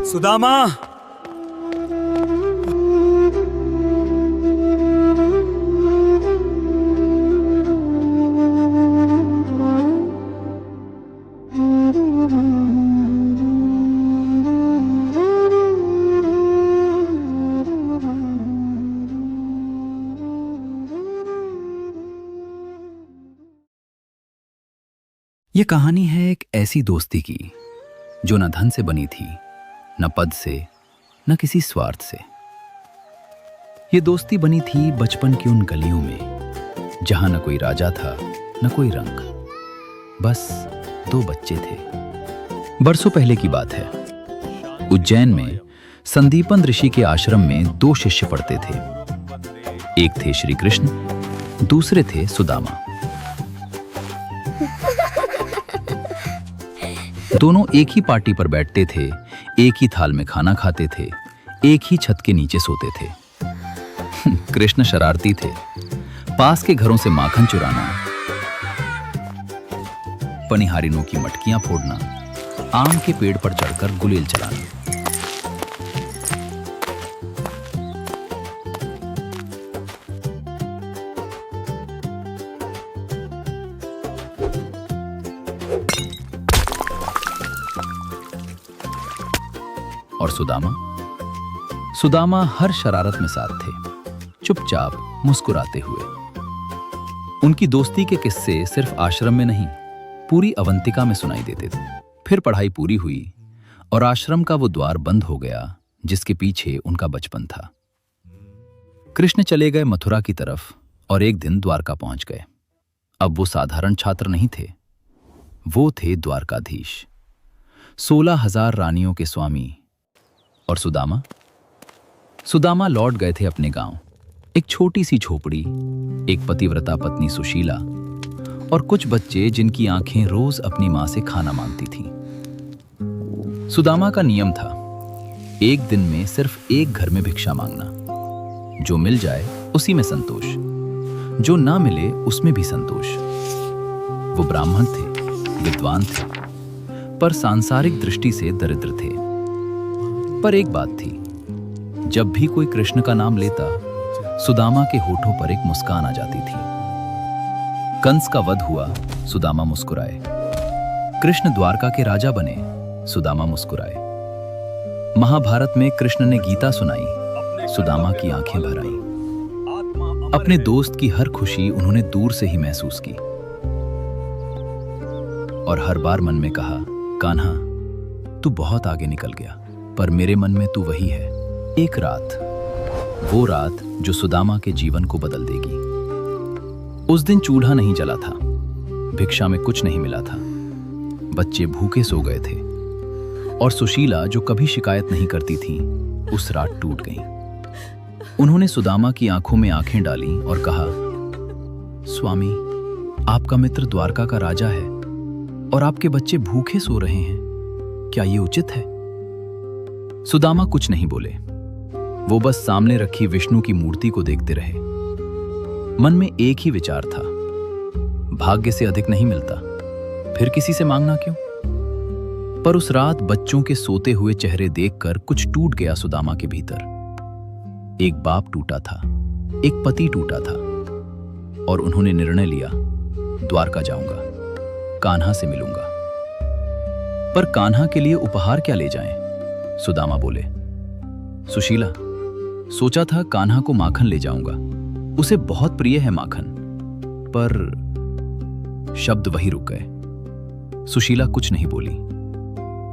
सुदामा। ये कहानी है एक ऐसी दोस्ती की जो न धन से बनी थी, न पद से, न किसी स्वार्थ से। ये दोस्ती बनी थी बचपन की उन गलियों में जहां न कोई राजा था, न कोई रंग, बस दो बच्चे थे। बरसों पहले की बात है। उज्जैन में संदीपन ऋषि के आश्रम में दो शिष्य पढ़ते थे। एक थे श्री कृष्ण, दूसरे थे सुदामा। दोनों एक ही पार्टी पर बैठते थे, एक ही थाल में खाना खाते थे, एक ही छत के नीचे सोते थे। कृष्ण शरारती थे, पास के घरों से माखन चुराना, पनिहारिनों की मटकियां फोड़ना, आम के पेड़ पर चढ़कर गुलेल चलाना। और सुदामा हर शरारत में साथ थे, चुपचाप मुस्कुराते हुए। उनकी दोस्ती के किस्से सिर्फ आश्रम में नहीं, पूरी अवंतिका में सुनाई देते थे। फिर पढ़ाई पूरी हुई और आश्रम का वो द्वार बंद हो गया जिसके पीछे उनका बचपन था। कृष्ण चले गए मथुरा की तरफ और एक दिन द्वारका पहुंच गए। अब वो साधारण छात्र नहीं थे, वो थे द्वारकाधीश, 16,000 रानियों के स्वामी। और सुदामा लौट गए थे अपने गांव। एक छोटी सी झोपड़ी, एक पतिव्रता पत्नी सुशीला और कुछ बच्चे जिनकी आंखें रोज अपनी मां से खाना मांगती थीं। सुदामा का नियम था, एक दिन में सिर्फ एक घर में भिक्षा मांगना। जो मिल जाए उसी में संतोष, जो ना मिले उसमें भी संतोष। वो ब्राह्मण थे, विद्वान थे, पर सांसारिक दृष्टि से दरिद्र थे। पर एक बात थी, जब भी कोई कृष्ण का नाम लेता, सुदामा के होठों पर एक मुस्कान आ जाती थी। कंस का वध हुआ, सुदामा मुस्कुराए। कृष्ण द्वारका के राजा बने, सुदामा मुस्कुराए। महाभारत में कृष्ण ने गीता सुनाई, सुदामा की आंखें भर आईं। अपने दोस्त की हर खुशी उन्होंने दूर से ही महसूस की और हर बार मन में कहा, कान्हा तू बहुत आगे निकल गया, पर मेरे मन में तू वही है। एक रात, वो रात जो सुदामा के जीवन को बदल देगी। उस दिन चूल्हा नहीं जला था, भिक्षा में कुछ नहीं मिला था, बच्चे भूखे सो गए थे और सुशीला जो कभी शिकायत नहीं करती थी, उस रात टूट गई। उन्होंने सुदामा की आंखों में आंखें डाली और कहा, स्वामी, आपका मित्र द्वारका का राजा है और आपके बच्चे भूखे सो रहे हैं, क्या ये उचित है? सुदामा कुछ नहीं बोले, वो बस सामने रखी विष्णु की मूर्ति को देखते रहे। मन में एक ही विचार था, भाग्य से अधिक नहीं मिलता, फिर किसी से मांगना क्यों? पर उस रात बच्चों के सोते हुए चेहरे देखकर कुछ टूट गया सुदामा के भीतर। एक बाप टूटा था, एक पति टूटा था और उन्होंने निर्णय लिया, द्वारका जाऊंगा, कान्हा से मिलूंगा। पर कान्हा के लिए उपहार क्या ले जाएं? सुदामा बोले। सुशीला, सोचा था कान्हा को माखन ले जाऊंगा, उसे बहुत प्रिय है माखन। पर शब्द वही रुक गए। सुशीला कुछ नहीं बोली,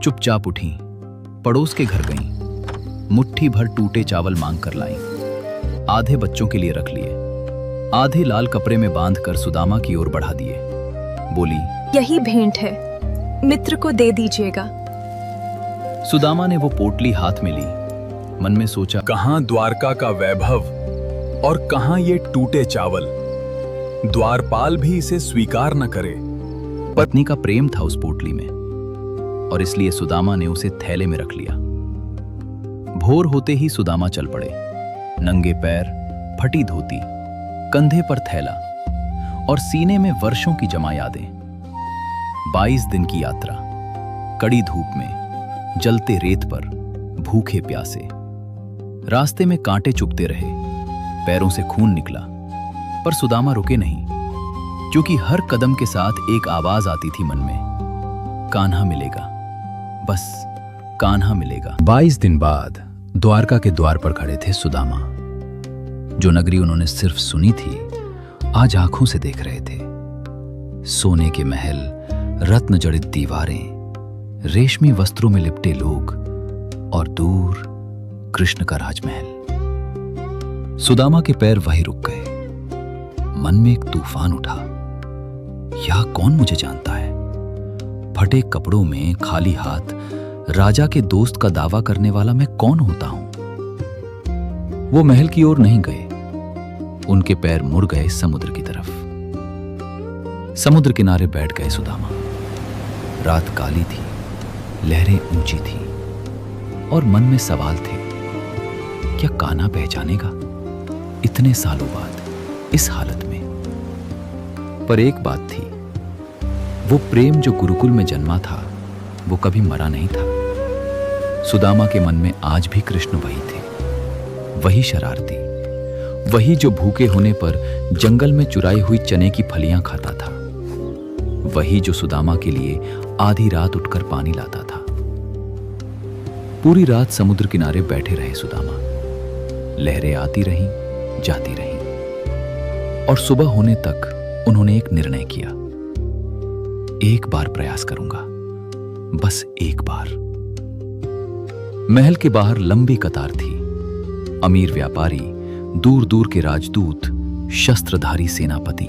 चुपचाप उठी, पड़ोस के घर गईं, मुट्ठी भर टूटे चावल मांग कर लाईं। आधे बच्चों के लिए रख लिए, आधे लाल कपड़े में बांधकर सुदामा की ओर बढ़ा दिए। बोली, यही भेंट है, मित्र को दे दीजिएगा। सुदामा ने वो पोटली हाथ में ली, मन में सोचा, कहां द्वारका का वैभव और कहां ये टूटे चावल, द्वारपाल भी इसे स्वीकार न करे। पत्नी का प्रेम था उस पोटली में और इसलिए सुदामा ने उसे थैले में रख लिया। भोर होते ही सुदामा चल पड़े, नंगे पैर, फटी धोती, कंधे पर थैला और सीने में वर्षों की जमा यादें। 22 दिन की यात्रा, कड़ी धूप में, जलते रेत पर, भूखे प्यासे। रास्ते में कांटे चुभते रहे, पैरों से खून निकला, पर सुदामा रुके नहीं, क्योंकि हर कदम के साथ एक आवाज आती थी मन में, कान्हा मिलेगा, बस कान्हा मिलेगा। 22 दिन बाद द्वारका के द्वार पर खड़े थे सुदामा। जो नगरी उन्होंने सिर्फ सुनी थी, आज आंखों से देख रहे थे। सोने के महल, रत्न जड़ित दीवारें, रेशमी वस्त्रों में लिपटे लोग और दूर कृष्ण का राजमहल। सुदामा के पैर वहीं रुक गए। मन में एक तूफान उठा। यह कौन मुझे जानता है? फटे कपड़ों में खाली हाथ राजा के दोस्त का दावा करने वाला मैं कौन होता हूं? वो महल की ओर नहीं गए। उनके पैर मुड़ गए समुद्र की तरफ। समुद्र किनारे बैठ गए सुदामा। रात काली थी, लहरें ऊंची थी और मन में सवाल थे, क्या कान्हा पहचानेगा इतने सालों बाद इस हालत में? पर एक बात थी, वो प्रेम जो गुरुकुल में जन्मा था वो कभी मरा नहीं था। सुदामा के मन में आज भी कृष्ण वही थे, वही शरारती, वही जो भूखे होने पर जंगल में चुराई हुई चने की फलियां खाता था, वही जो सुदामा के लिए आधी रात उठकर पानी लाता था। पूरी रात समुद्र किनारे बैठे रहे सुदामा। लहरें आती रहीं, जाती रहीं, और सुबह होने तक उन्होंने एक निर्णय किया, एक बार प्रयास करूंगा, बस एक बार। महल के बाहर लंबी कतार थी। अमीर व्यापारी, दूर दूर के राजदूत, शस्त्रधारी सेनापति,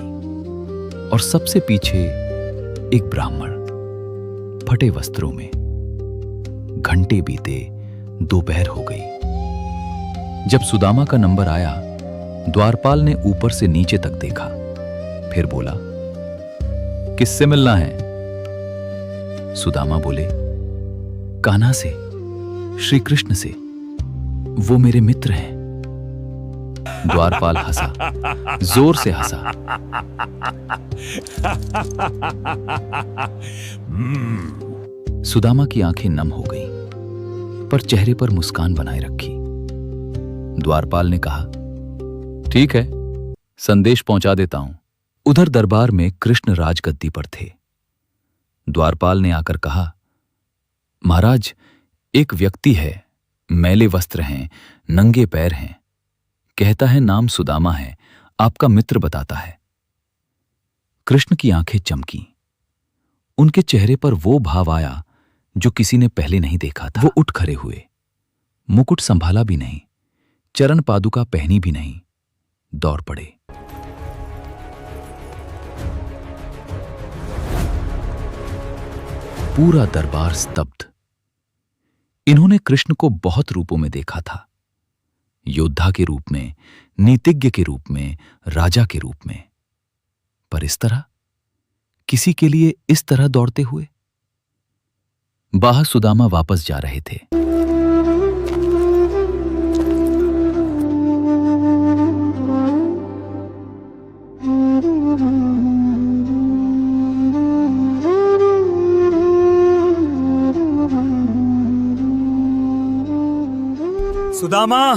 और सबसे पीछे एक ब्राह्मण फटे वस्त्रों में। घंटे बीते, दोपहर हो गई। जब सुदामा का नंबर आया, द्वारपाल ने ऊपर से नीचे तक देखा, फिर बोला, किससे मिलना है? सुदामा बोले, कान्हा से, श्री कृष्ण से, वो मेरे मित्र हैं। द्वारपाल हंसा, जोर से हंसा। सुदामा की आंखें नम हो गईं, पर चेहरे पर मुस्कान बनाए रखी। द्वारपाल ने कहा, ठीक है, संदेश पहुंचा देता हूं। उधर दरबार में कृष्ण राजगद्दी पर थे। द्वारपाल ने आकर कहा, महाराज, एक व्यक्ति है, मैले वस्त्र हैं, नंगे पैर हैं, कहता है नाम सुदामा है, आपका मित्र बताता है। कृष्ण की आंखें चमकी। उनके चेहरे पर वो भाव आया जो किसी ने पहले नहीं देखा था। वो उठ खड़े हुए। मुकुट संभाला भी नहीं, चरण पादुका पहनी भी नहीं, दौड़ पड़े। पूरा दरबार स्तब्ध। इन्होंने कृष्ण को बहुत रूपों में देखा था, योद्धा के रूप में, नीतिज्ञ के रूप में, राजा के रूप में, पर इस तरह, किसी के लिए इस तरह दौड़ते हुए? बाहर सुदामा वापस जा रहे थे। सुदामा,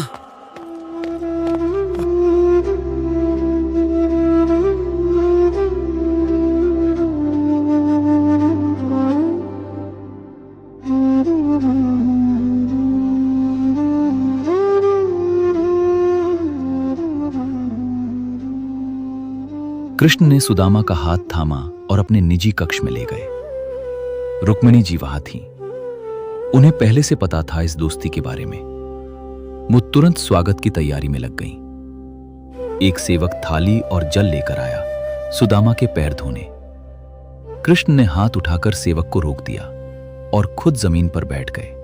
कृष्ण ने सुदामा का हाथ थामा और अपने निजी कक्ष में ले गए। रुक्मिणी जी वहां थीं। उन्हें पहले से पता था इस दोस्ती के बारे में। वो तुरंत स्वागत की तैयारी में लग गईं। एक सेवक थाली और जल लेकर आया सुदामा के पैर धोने। कृष्ण ने हाथ उठाकर सेवक को रोक दिया और खुद जमीन पर बैठ गए।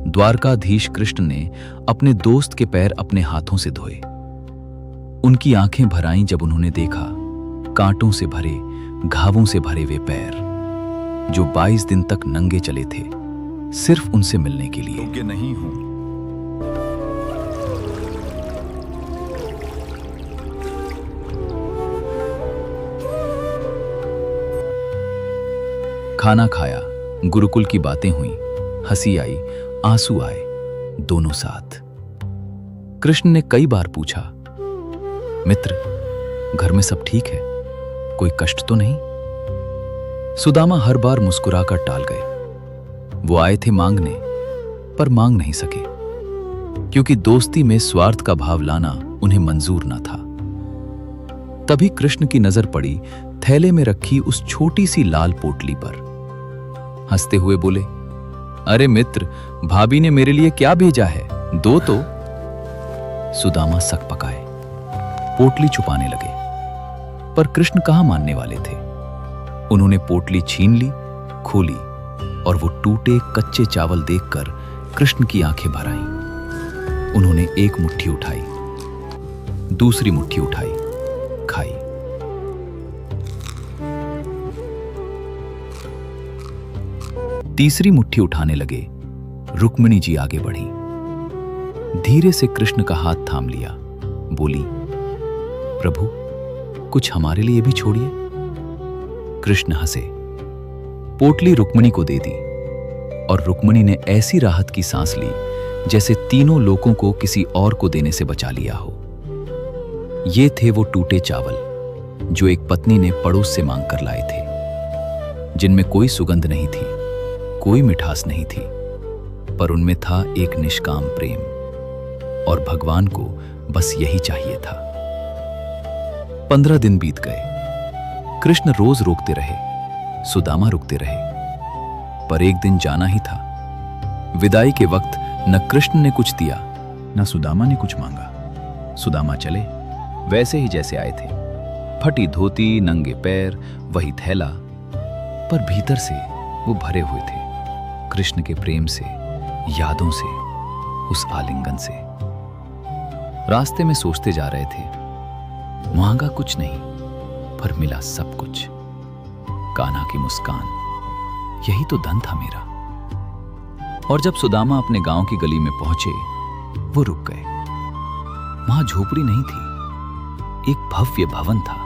द्वारकाधीश कृष्ण ने अपने दोस्त के पैर अपने हाथों से धोए। उनकी आंखें भर आईं जब उन्होंने देखा कांटों से भरे, घावों से भरे वे पैर, जो 22 दिन तक नंगे चले थे, सिर्फ उनसे मिलने के लिए। योग्य नहीं हूं। खाना खाया, गुरुकुल की बातें हुई, हंसी आई आंसू आए, दोनों साथ। कृष्ण ने कई बार पूछा, मित्र, घर में सब ठीक है? कोई कष्ट तो नहीं? सुदामा हर बार मुस्कुराकर टाल गए। वो आए थे मांगने, पर मांग नहीं सके, क्योंकि दोस्ती में स्वार्थ का भाव लाना उन्हें मंजूर न था। तभी कृष्ण की नजर पड़ी थैले में रखी उस छोटी सी लाल पोटली पर। हंसते हुए बोले, अरे मित्र, भाभी ने मेरे लिए क्या भेजा है, दो तो। सुदामा सक पकाए, पोटली छुपाने लगे, पर कृष्ण कहां मानने वाले थे। उन्होंने पोटली छीन ली, खोली, और वो टूटे कच्चे चावल देखकर कृष्ण की आंखें भर आईं। उन्होंने एक मुट्ठी उठाई, दूसरी मुट्ठी उठाई, खाई। तीसरी मुट्ठी उठाने लगे, रुक्मिणी जी आगे बढ़ी। धीरे से कृष्ण का हाथ थाम लिया, बोली, प्रभु, कुछ हमारे लिए भी छोड़िए। कृष्ण हंसे, पोटली रुक्मिणी को दे दी, और रुक्मिणी ने ऐसी राहत की सांस ली जैसे तीनों लोगों को किसी और को देने से बचा लिया हो। ये थे वो टूटे चावल जो एक पत्नी ने पड़ोस से मांग कर लाए थे, जिनमें कोई सुगंध नहीं थी, कोई मिठास नहीं थी, पर उनमें था एक निष्काम प्रेम, और भगवान को बस यही चाहिए था। 15 दिन बीत गए। कृष्ण रोज रोकते रहे, सुदामा रुकते रहे, पर एक दिन जाना ही था। विदाई के वक्त न कृष्ण ने कुछ दिया, न सुदामा ने कुछ मांगा। सुदामा चले वैसे ही जैसे आए थे, फटी धोती, नंगे पैर, वही थैला, पर भीतर से वो भरे हुए थे कृष्ण के प्रेम से, यादों से, उस आलिंगन से। रास्ते में सोचते जा रहे थे, मांगा कुछ नहीं, पर मिला सब कुछ। कान्हा की मुस्कान, यही तो धन था मेरा। और जब सुदामा अपने गांव की गली में पहुंचे, वो रुक गए। वहां झोपड़ी नहीं थी, एक भव्य भवन था।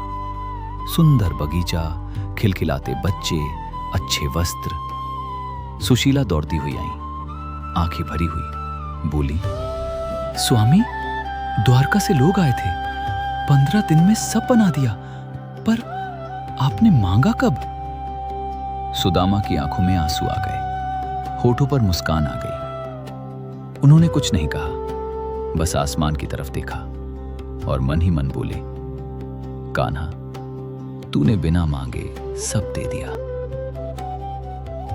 सुंदर बगीचा, खिलखिलाते बच्चे, अच्छे वस्त्र। सुशीला दौड़ती हुई आई, आंखें भरी हुई, बोली, स्वामी, द्वारका से लोग आए थे, 15 दिन में सब बना दिया, पर आपने मांगा कब? सुदामा की आंखों में आंसू आ गए, होठों पर मुस्कान आ गई। उन्होंने कुछ नहीं कहा, बस आसमान की तरफ देखा और मन ही मन बोले, कान्हा, तूने बिना मांगे सब दे दिया।